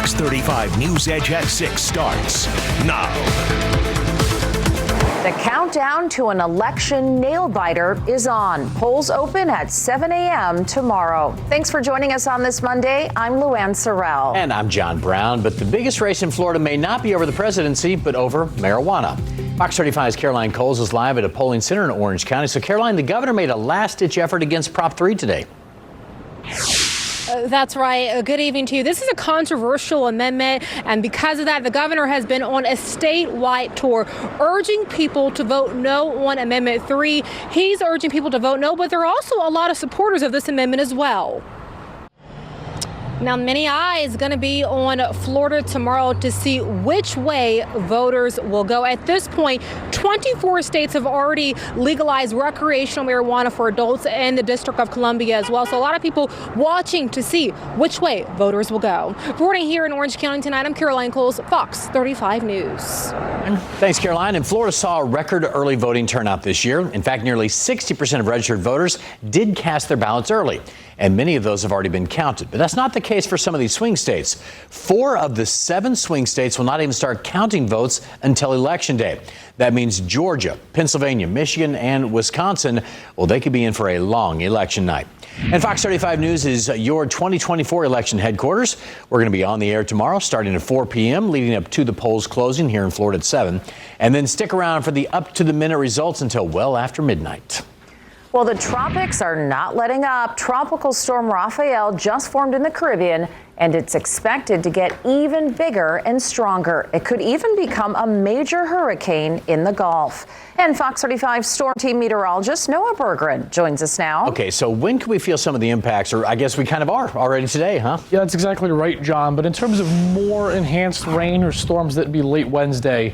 Fox 35 NewsEdge at 6 starts now. The countdown to an election nail-biter is on. Polls open at 7 a.m. tomorrow. Thanks for joining us on this Monday. I'm Luann Sorrell. And I'm John Brown. But the biggest race in Florida may not be over the presidency, but over marijuana. Fox 35's Caroline Coles is live at a polling center in Orange County. So, Caroline, the governor made a last-ditch effort against Prop 3 today. That's right. Good evening to you. This is a controversial amendment, and because of that, the governor has been on a statewide tour urging people to vote no on Amendment 3. He's urging people to vote no, but there are also a lot of supporters of this amendment as well. Now, many eyes going to be on Florida tomorrow to see which way voters will go. At this point, 24 states have already legalized recreational marijuana for adults and the District of Columbia as well. So a lot of people watching to see which way voters will go. Reporting here in Orange County tonight, I'm Caroline Coles, Fox 35 News. Thanks, Caroline. And Florida saw a record early voting turnout this year. In fact, nearly 60% of registered voters did cast their ballots early. And many of those have already been counted. But that's not the case for some of these swing states. 4 of the 7 swing states will not even start counting votes until Election Day. That means Georgia, Pennsylvania, Michigan, and Wisconsin, well, they could be in for a long election night. And Fox 35 News is your 2024 election headquarters. We're going to be on the air tomorrow starting at 4 p.m. leading up to the polls closing here in Florida at 7. And then stick around for the up-to-the-minute results until well after midnight. Well, the tropics are not letting up. Tropical storm Raphael just formed in the Caribbean, and it's expected to get even bigger and stronger. It could even become a major hurricane in the Gulf. And Fox 35 storm team meteorologist Noah Berggren joins us now. Okay, so when can we feel some of the impacts? Or I guess we kind of are already today, huh? Yeah, that's exactly right, John. But in terms of more enhanced rain or storms, that'd be late Wednesday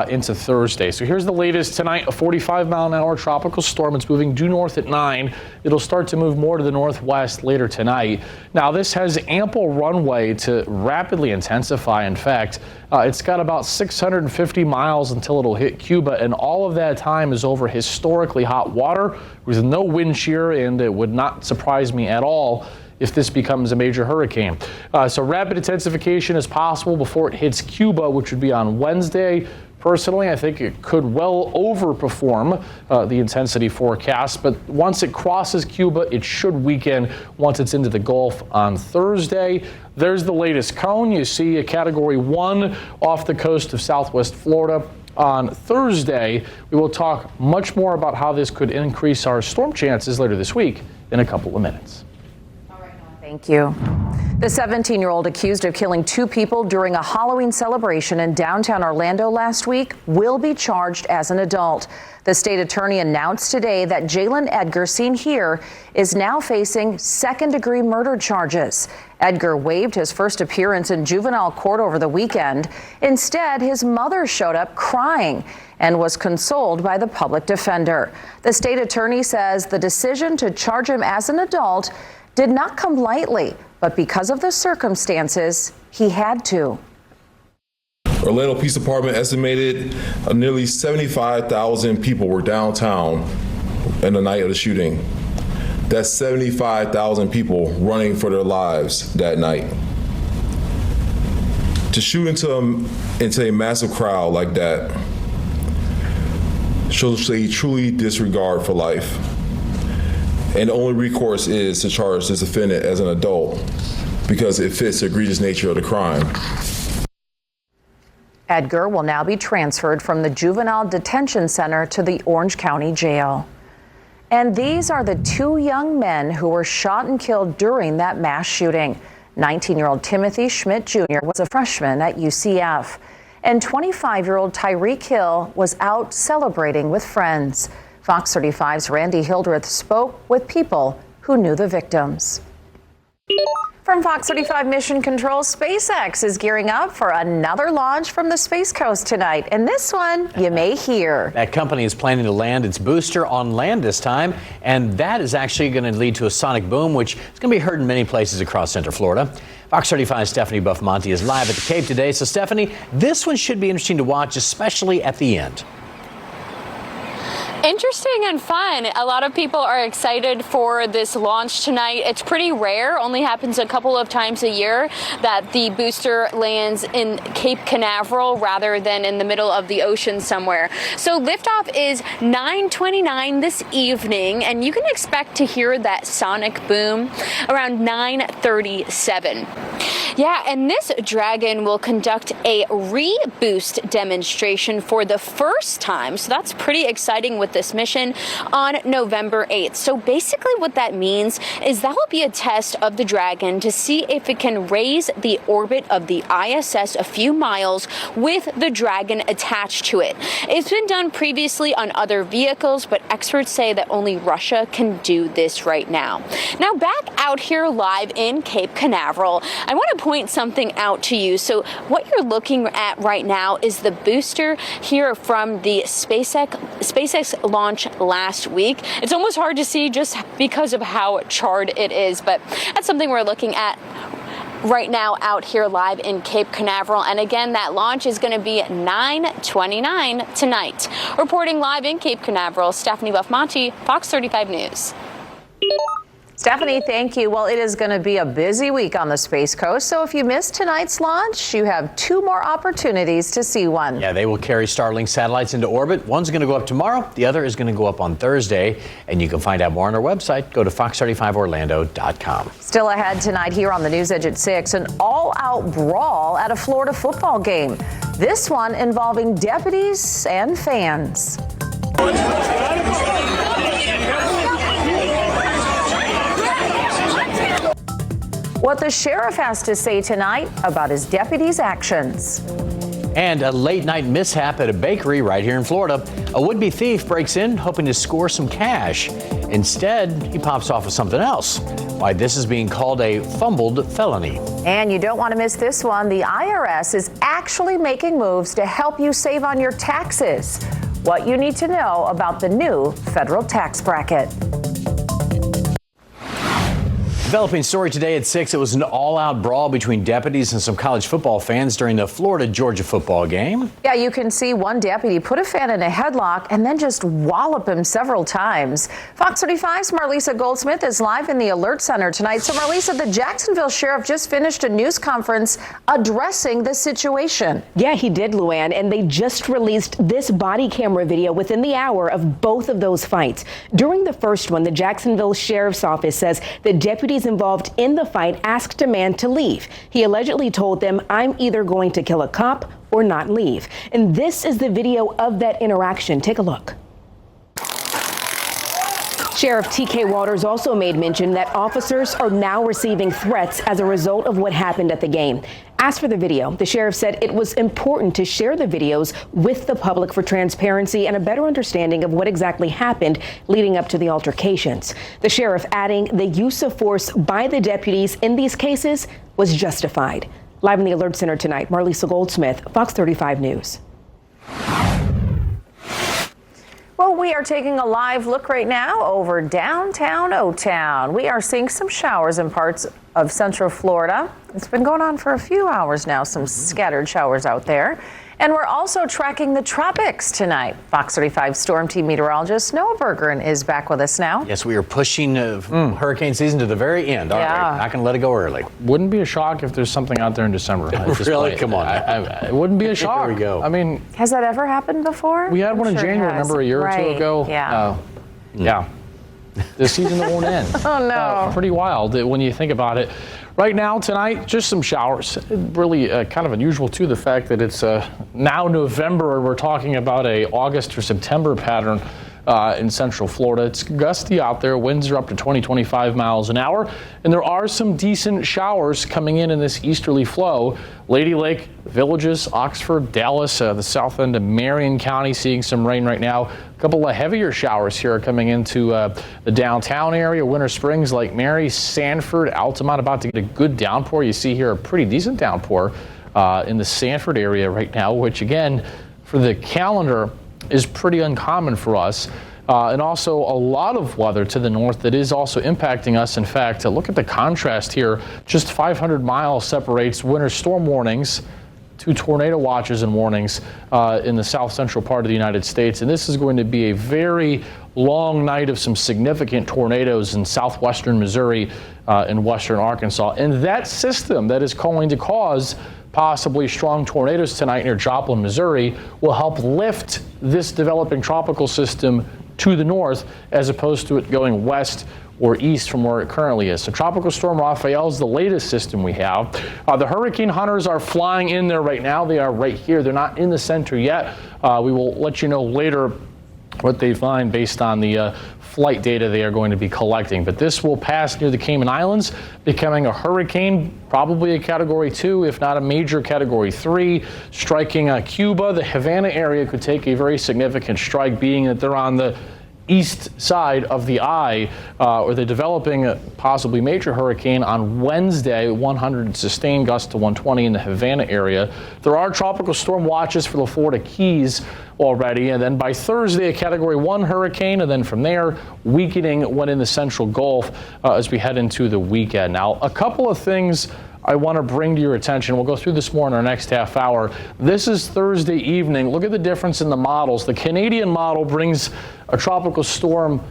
into Thursday. So here's the latest tonight, a 45-mile-an-hour tropical storm. It's moving due north at 9. It'll start to move more to the northwest later tonight. Now, this has ample runway to rapidly intensify. In fact, it's got about 650 miles until it'll hit Cuba, and all of that time is over historically hot water with no wind shear, and it would not surprise me at all if this becomes a major hurricane. So rapid intensification is possible before it hits Cuba, which would be on Wednesday. Personally, I think it could well overperform the intensity forecast, but once it crosses Cuba, it should weaken once it's into the Gulf on Thursday. There's the latest cone. You see a Category 1 off the coast of southwest Florida. On Thursday, we will talk much more about how this could increase our storm chances later this week in a couple of minutes. Thank you. The 17-year-old accused of killing 2 people during a Halloween celebration in downtown Orlando last week will be charged as an adult. The state attorney announced today that Jalen Edgar, seen here, is now facing second-degree murder charges. Edgar waived his first appearance in juvenile court over the weekend. Instead, his mother showed up crying and was consoled by the public defender. The state attorney says the decision to charge him as an adult did not come lightly, but because of the circumstances, he had to. Orlando Police Department estimated nearly 75,000 people were downtown in the night of the shooting. That's 75,000 people running for their lives that night. To shoot into a massive crowd like that shows a truly disregard for life. And the only recourse is to charge this defendant as an adult because it fits the egregious nature of the crime. Edgar will now be transferred from the Juvenile Detention Center to the Orange County Jail. And these are the 2 young men who were shot and killed during that mass shooting. 19-year-old Timothy Schmidt Jr. was a freshman at UCF, and 25-year-old Tyreek Hill was out celebrating with friends. Fox 35's Randy Hildreth spoke with people who knew the victims. From Fox 35 Mission Control, SpaceX is gearing up for another launch from the Space Coast tonight. And this one you may hear. That company is planning to land its booster on land this time, and that is actually going to lead to a sonic boom, which is going to be heard in many places across Central Florida. Fox 35's Stephanie Buff-Monty is live at the Cape today. So, Stephanie, this one should be interesting to watch, especially at the end. Interesting and fun. A lot of people are excited for this launch tonight. It's pretty rare, only happens a couple of times a year that the booster lands in Cape Canaveral rather than in the middle of the ocean somewhere. So liftoff is 9:29 this evening, and you can expect to hear that sonic boom around 9:37. Yeah, and this Dragon will conduct a reboost demonstration for the first time. So that's pretty exciting with this mission on November 8th. So basically what that means is that will be a test of the Dragon to see if it can raise the orbit of the ISS a few miles with the Dragon attached to it. It's been done previously on other vehicles, but experts say that only Russia can do this right now. Now back out here live in Cape Canaveral, I want to point something out to you. So what you're looking at right now is the booster here from the SpaceX launch last week. It's almost hard to see just because of how charred it is, but that's something we're looking at right now out here live in Cape Canaveral. And again, that launch is going to be 9:29 tonight. Reporting live in Cape Canaveral, Stephanie Buff-Monty, Fox 35 News. Stephanie, thank you. Well, it is going to be a busy week on the Space Coast, so if you missed tonight's launch, you have 2 more opportunities to see one. Yeah, they will carry Starlink satellites into orbit. One's going to go up tomorrow. The other is going to go up on Thursday. And you can find out more on our website. Go to fox35orlando.com. Still ahead tonight here on the NewsEdge at 6, an all-out brawl at a Florida football game. This one involving deputies and fans. What the sheriff has to say tonight about his deputy's actions. And a late-night mishap at a bakery right here in Florida. A would-be thief breaks in hoping to score some cash. Instead, he pops off with something else. Why this is being called a fumbled felony. And you don't want to miss this one. The IRS is actually making moves to help you save on your taxes. What you need to know about the new federal tax bracket. Developing story today at 6. It was an all-out brawl between deputies and some college football fans during the Florida-Georgia football game. Yeah, you can see one deputy put a fan in a headlock and then just wallop him several times. Fox 35's Marlisa Goldsmith is live in the Alert Center tonight. So, Marlisa, the Jacksonville sheriff just finished a news conference addressing the situation. Yeah, he did, Luann, and they just released this body camera video within the hour of both of those fights. During the first one, the Jacksonville Sheriff's Office says the deputies involved in the fight asked a man to leave. He allegedly told them, "I'm either going to kill a cop or not leave." And this is the video of that interaction. Take a look. Sheriff T.K. Waters also made mention that officers are now receiving threats as a result of what happened at the game. As for the video, the sheriff said it was important to share the videos with the public for transparency and a better understanding of what exactly happened leading up to the altercations. The sheriff adding the use of force by the deputies in these cases was justified. Live in the Alert Center tonight, Marlisa Goldsmith, Fox 35 News. Well, we are taking a live look right now over downtown O-Town. We are seeing some showers in parts of Central Florida. It's been going on for a few hours now, some scattered showers out there. And we're also tracking the tropics tonight. Fox 35 Storm Team meteorologist Noah Bergeron is back with us now. Yes, we are pushing hurricane season to the very end. All right, not going to let it go early. Wouldn't be a shock if there's something out there in December. Really? Come on. It wouldn't be a shock. Here we go. I mean, has that ever happened before? We had one in January, remember, a year or two ago? Yeah. Yeah. The season that won't end. Oh, no. Pretty wild when you think about it. Right now, tonight, just some showers. Really kind of unusual, too, the fact that it's now November and we're talking about a August or September pattern in Central Florida. It's gusty out there. Winds are up to 20-25 miles an hour. And there are some decent showers coming in this easterly flow. Lady Lake, Villages, Oxford, Dallas, the south end of Marion County seeing some rain right now. A couple of heavier showers here are coming into the downtown area. Winter Springs, Lake Mary, Sanford, Altamont about to get a good downpour. You see here a pretty decent downpour in the Sanford area right now, which again, for the calendar, is pretty uncommon for us. And also a lot of weather to the north that is also impacting us. In fact, look at the contrast here. Just 500 miles separates winter storm warnings to tornado watches and warnings in the south central part of the United States. And this is going to be a very long night of some significant tornadoes in southwestern Missouri and western Arkansas. And that system that is going to cause possibly strong tornadoes tonight near Joplin, Missouri, will help lift this developing tropical system to the north as opposed to it going west or east from where it currently is. So Tropical Storm Raphael is the latest system we have. The hurricane hunters are flying in there right now. They are right here. They're not in the center yet. We will let you know later what they find based on the flight data they are going to be collecting. But this will pass near the Cayman Islands, becoming a hurricane, probably a Category 2, if not a major Category 3, striking Cuba. The Havana area could take a very significant strike, being that they're on the east side of the eye, or they're developing a possibly major hurricane on Wednesday, 100 sustained gusts to 120 in the Havana area. There are tropical storm watches for the Florida Keys already, and then by Thursday, a Category 1 hurricane, and then from there, weakening when in the central Gulf as we head into the weekend. Now, a couple of things I want to bring to your attention. We'll go through this more in our next half hour. This is Thursday evening. Look at the difference in the models. The Canadian model brings a tropical storm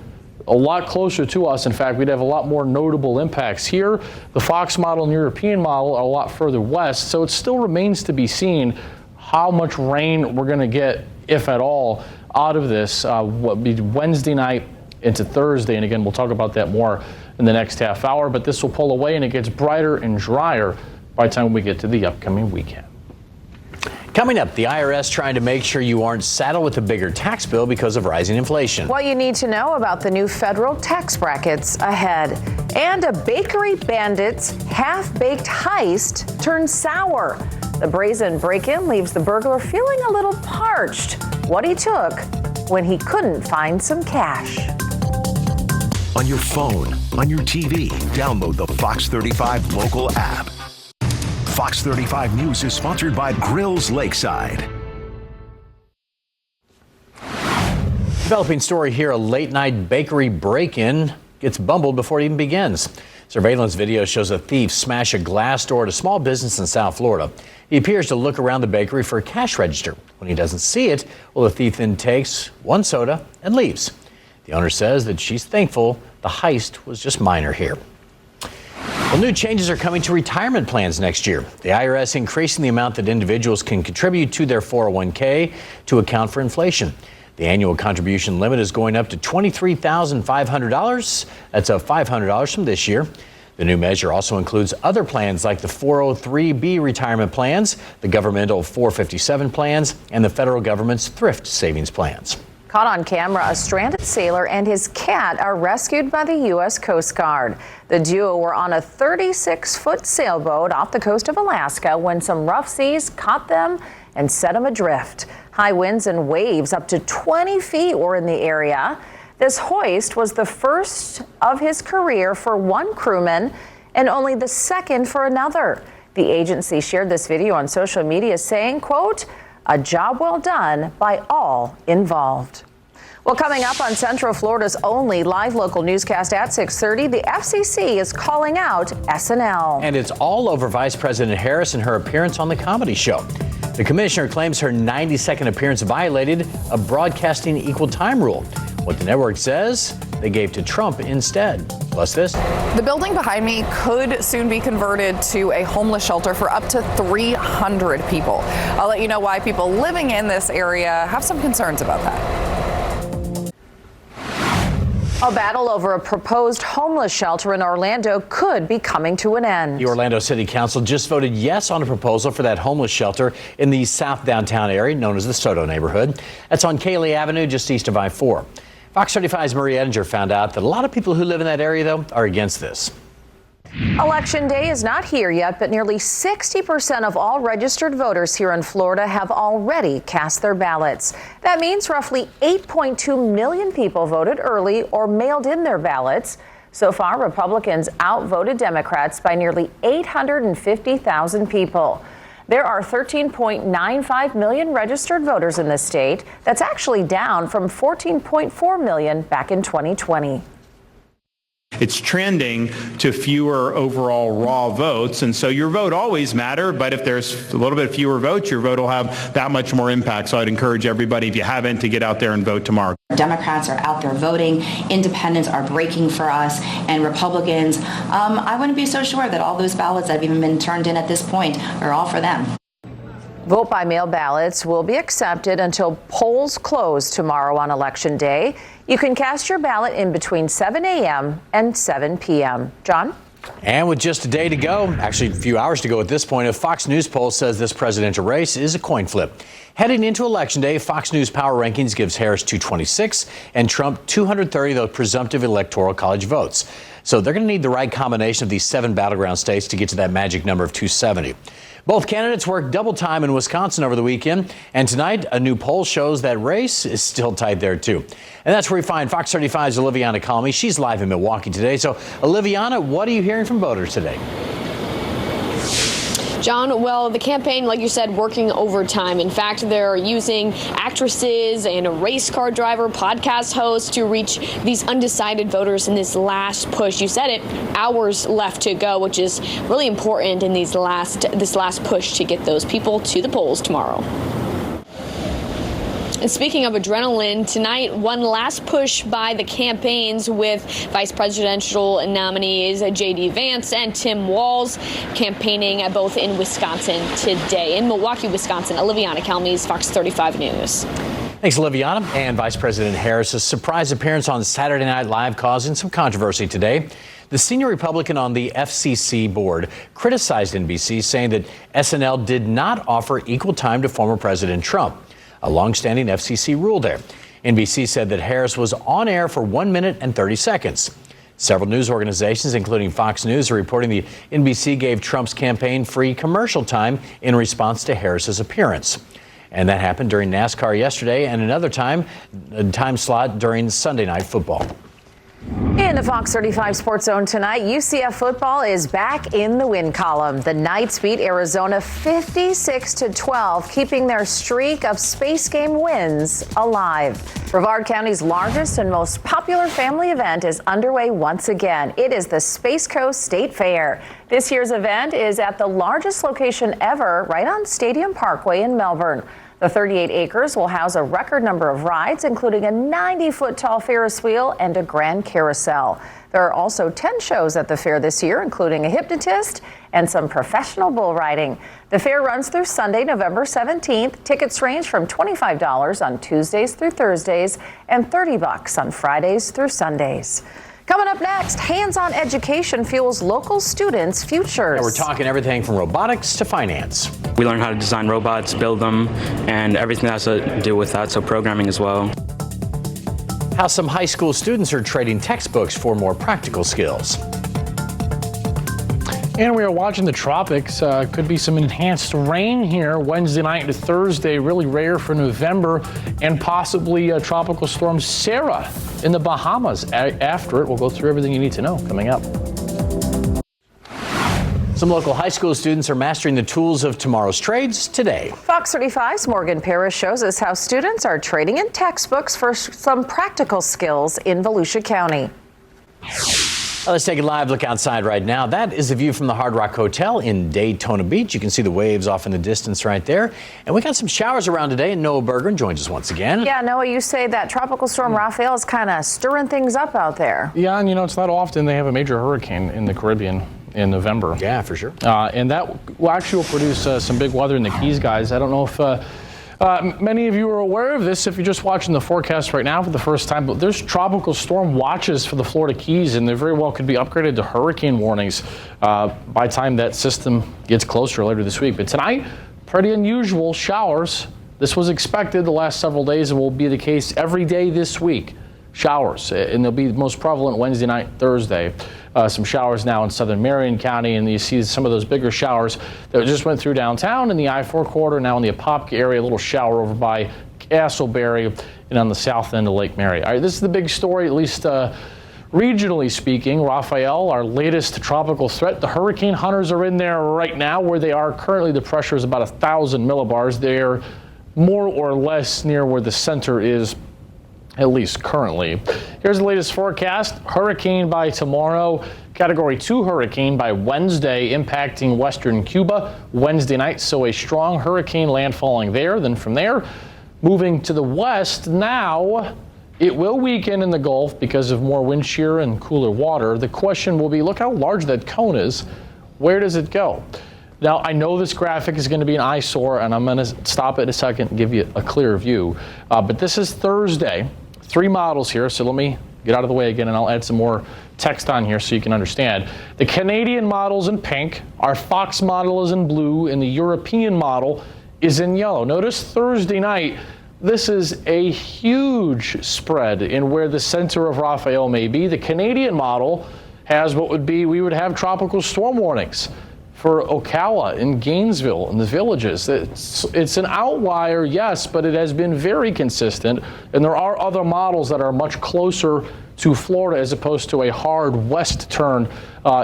a lot closer to us. In fact, we'd have a lot more notable impacts here. The Fox model and European model are a lot further west, so it still remains to be seen how much rain we're going to get, if at all, out of this Wednesday night into Thursday. And again, we'll talk about that more in the next half hour, but this will pull away and it gets brighter and drier by the time we get to the upcoming weekend. Coming up, the IRS trying to make sure you aren't saddled with a bigger tax bill because of rising inflation. What you need to know about the new federal tax brackets ahead. And a bakery bandit's half-baked heist turns sour. The brazen break-in leaves the burglar feeling a little parched. What he took when he couldn't find some cash. On your phone, on your TV, download the Fox 35 local app. Fox 35 News is sponsored by Grills Lakeside. Developing story here, a late-night bakery break-in gets bumbled before it even begins. Surveillance video shows a thief smash a glass door at a small business in South Florida. He appears to look around the bakery for a cash register. When he doesn't see it, well, the thief then takes one soda and leaves. The owner says that she's thankful the heist was just minor here. Well, new changes are coming to retirement plans next year. The IRS increasing the amount that individuals can contribute to their 401k to account for inflation. The annual contribution limit is going up to $23,500. That's up $500 from this year. The new measure also includes other plans like the 403B retirement plans, the governmental 457 plans, and the federal government's thrift savings plans. Caught on camera, a stranded sailor and his cat are rescued by the U.S. Coast Guard. The duo were on a 36-foot sailboat off the coast of Alaska when some rough seas caught them and set them adrift. High winds and waves up to 20 feet were in the area. This hoist was the first of his career for one crewman and only the second for another. The agency shared this video on social media saying, quote, "A job well done by all involved." Well, coming up on Central Florida's only live local newscast at 6:30, the FCC is calling out SNL. And it's all over Vice President Harris and her appearance on the comedy show. The commissioner claims her 90-second appearance violated a broadcasting equal time rule. What the network says they gave to Trump instead. Plus this. The building behind me could soon be converted to a homeless shelter for up to 300 people. I'll let you know why people living in this area have some concerns about that. A battle over a proposed homeless shelter in Orlando could be coming to an end. The Orlando City Council just voted yes on a proposal for that homeless shelter in the South Downtown area known as the Soto neighborhood. That's on Cayley Avenue, just east of I-4. Fox 35's Marie Edinger found out that a lot of people who live in that area, though, are against this. Election day is not here yet, but nearly 60% of all registered voters here in Florida have already cast their ballots. That means roughly 8.2 million people voted early or mailed in their ballots. So far, Republicans outvoted Democrats by nearly 850,000 people. There are 13.95 million registered voters in the state. That's actually down from 14.4 million back in 2020. It's trending to fewer overall raw votes, and so your vote always matters, but if there's a little bit fewer votes, your vote will have that much more impact. So I'd encourage everybody, if you haven't, to get out there and vote tomorrow. Democrats are out there voting, independents are breaking for us, and Republicans, I wouldn't be so sure that all those ballots that have even been turned in at this point are all for them. Vote by mail ballots will be accepted until polls close tomorrow on Election Day. You can cast your ballot in between 7 a.m. and 7 p.m. John? And with just a day to go, actually a few hours to go at this point, a Fox News poll says this presidential race is a coin flip. Heading into Election Day, Fox News Power Rankings gives Harris 226 and Trump 230 of those presumptive Electoral College votes. So they're going to need the right combination of these 7 battleground states to get to that magic number of 270. Both candidates worked double time in Wisconsin over the weekend, and tonight a new poll shows that race is still tight there too. And that's where we find Fox 35's Oliviana Calmy. She's live in Milwaukee today. So, Oliviana, what are you hearing from voters today? John, well, the campaign, like you said, working overtime. In fact, they're using actresses and a race car driver, podcast hosts to reach these undecided voters in this last push. You said it, hours left to go, which is really important in this last push to get those people to the polls tomorrow. And speaking of adrenaline, tonight, one last push by the campaigns with vice presidential nominees J.D. Vance and Tim Walz campaigning both in Wisconsin today. In Milwaukee, Wisconsin, Oliviana Calmes, Fox 35 News. Thanks, Oliviana. And Vice President Harris's surprise appearance on Saturday Night Live causing some controversy today. The senior Republican on the FCC board criticized NBC, saying that SNL did not offer equal time to former President Trump, a longstanding FCC rule there. NBC said that Harris was on air for 1 minute and 30 seconds. Several news organizations, including Fox News, are reporting the NBC gave Trump's campaign free commercial time in response to Harris's appearance. And that happened during NASCAR yesterday and another time slot during Sunday Night Football. In the Fox 35 Sports Zone tonight, UCF football is back in the win column. The Knights beat Arizona 56-12, keeping their streak of Space Game wins alive. Brevard County's largest and most popular family event is underway once again. It is the Space Coast State Fair. This year's event is at the largest location ever, right on Stadium Parkway in Melbourne. The 38 acres will house a record number of rides, including a 90-foot-tall Ferris wheel and a grand carousel. There are also 10 shows at the fair this year, including a hypnotist and some professional bull riding. The fair runs through Sunday, November 17th. Tickets range from $25 on Tuesdays through Thursdays and $30 on Fridays through Sundays. Coming up next, hands-on education fuels local students' futures. And we're talking everything from robotics to finance. We learn how to design robots, build them, and everything that has to do with that, so programming as well. How some high school students are trading textbooks for more practical skills. And we are watching the tropics. Could be some enhanced rain here Wednesday night to Thursday, really rare for November, and possibly Tropical Storm Sarah in the Bahamas. After it, we'll go through everything you need to know coming up. Some local high school students are mastering the tools of tomorrow's trades today. Fox 35's Morgan Parrish shows us how students are trading in textbooks for some practical skills in Volusia County. Let's take a live look outside right now. That is a view from the Hard Rock Hotel in Daytona Beach. You can see the waves off in the distance right there. And we got some showers around today, and Noah Bergeron joins us once again. Yeah, Noah, you say that Tropical Storm Raphael is kind of stirring things up out there. Yeah, and it's not often they have a major hurricane in the Caribbean in November. Yeah, for sure. And that will actually produce some big weather in the Keys, guys. I don't know if many of you are aware of this if you're just watching the forecast right now for the first time, but there's tropical storm watches for the Florida Keys, and they very well could be upgraded to hurricane warnings by the time that system gets closer later this week. But tonight, pretty unusual showers. This was expected the last several days and will be the case every day this week. Showers, and they'll be most prevalent Wednesday night, Thursday. Some showers now in southern Marion County, and you see some of those bigger showers that just went through downtown in the I-4 corridor, now in the Apopka area, a little shower over by Castleberry and on the south end of Lake Mary. All right, this is the big story, at least regionally speaking. Raphael, our latest tropical threat. The hurricane hunters are in there right now. Where they are currently, the pressure is about 1,000 millibars. They're more or less near where the center is at least currently. Here's the latest forecast. Hurricane by tomorrow. Category 2 hurricane by Wednesday, impacting western Cuba Wednesday night. So a strong hurricane landfalling there. Then from there, moving to the west now. It will weaken in the Gulf because of more wind shear and cooler water. The question will be, look how large that cone is. Where does it go? Now, I know this graphic is going to be an eyesore, and I'm going to stop it a second and give you a clear view. But this is Thursday. 3 models here, so let me get out of the way again, and I'll add some more text on here so you can understand. The Canadian model is in pink, our Fox model is in blue, and the European model is in yellow. Notice Thursday night, this is a huge spread in where the center of Raphael may be. The Canadian model has what would be, we would have tropical storm warnings for Ocala and Gainesville and the villages. It's an outlier, yes, but it has been very consistent. And there are other models that are much closer to Florida as opposed to a hard west turn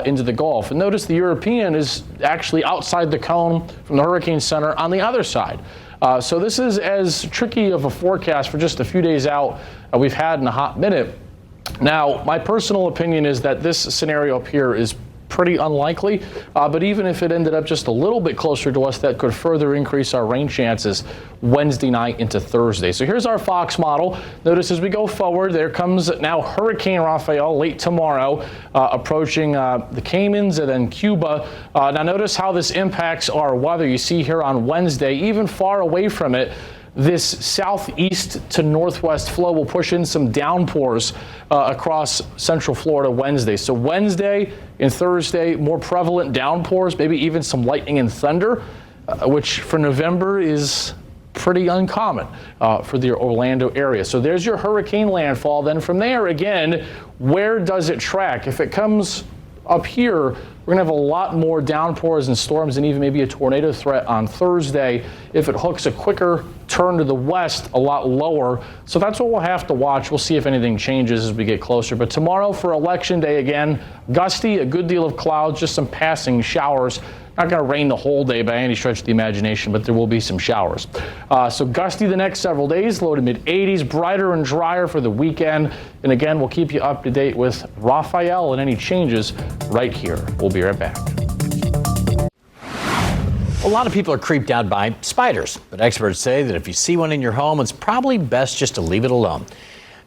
into the Gulf. And notice the European is actually outside the cone from the hurricane center on the other side. So this is as tricky of a forecast for just a few days out we've had in a hot minute. Now, my personal opinion is that this scenario up here is pretty unlikely, but even if it ended up just a little bit closer to us, that could further increase our rain chances Wednesday night into Thursday. So here's our Fox model. Notice as we go forward, there comes now Hurricane Raphael late tomorrow, approaching the Caymans and then Cuba. Now notice how this impacts our weather. You see here on Wednesday, even far away from it, this southeast to northwest flow will push in some downpours across central Florida Wednesday. So Wednesday and Thursday, more prevalent downpours, maybe even some lightning and thunder, which for November is pretty uncommon for the Orlando area. So there's your hurricane landfall. Then from there, again, where does it track? If it comes up here, we're going to have a lot more downpours and storms and even maybe a tornado threat on Thursday. If it hooks a quicker turn to the west, a lot lower. So that's what we'll have to watch. We'll see if anything changes as we get closer. But tomorrow for Election Day, again, gusty, a good deal of clouds, just some passing showers. Not going to rain the whole day by any stretch of the imagination, but there will be some showers. So gusty the next several days, low to mid-80s, brighter and drier for the weekend. And again, we'll keep you up to date with Raphael and any changes right here. We'll be right back. A lot of people are creeped out by spiders, but experts say that if you see one in your home, it's probably best just to leave it alone.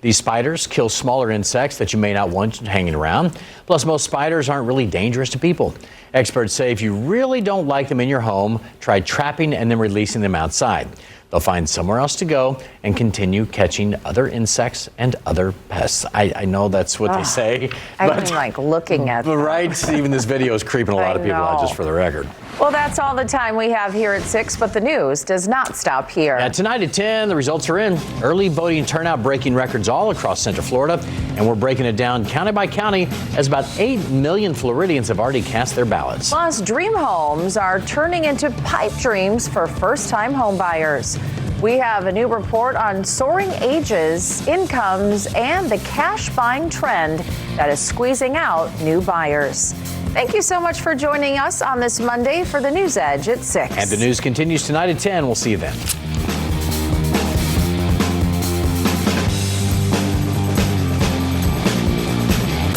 These spiders kill smaller insects that you may not want hanging around. Plus, most spiders aren't really dangerous to people. Experts say if you really don't like them in your home, try trapping and then releasing them outside. They'll find somewhere else to go and continue catching other insects and other pests. I know that's what they say. I don't like looking at them. Right? Even this video is creeping a lot of people out, just for the record. Well, that's all the time we have here at 6, but the news does not stop here. Yeah, tonight at 10, the results are in. Early voting turnout breaking records all across Central Florida, and we're breaking it down county by county as about 8 million Floridians have already cast their ballots. Plus, dream homes are turning into pipe dreams for first-time home buyers. We have a new report on soaring ages, incomes, and the cash buying trend that is squeezing out new buyers. Thank you so much for joining us on this Monday for the News Edge at 6. And the news continues tonight at 10. We'll see you then.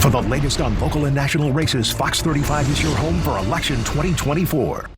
For the latest on local and national races, Fox 35 is your home for election 2024.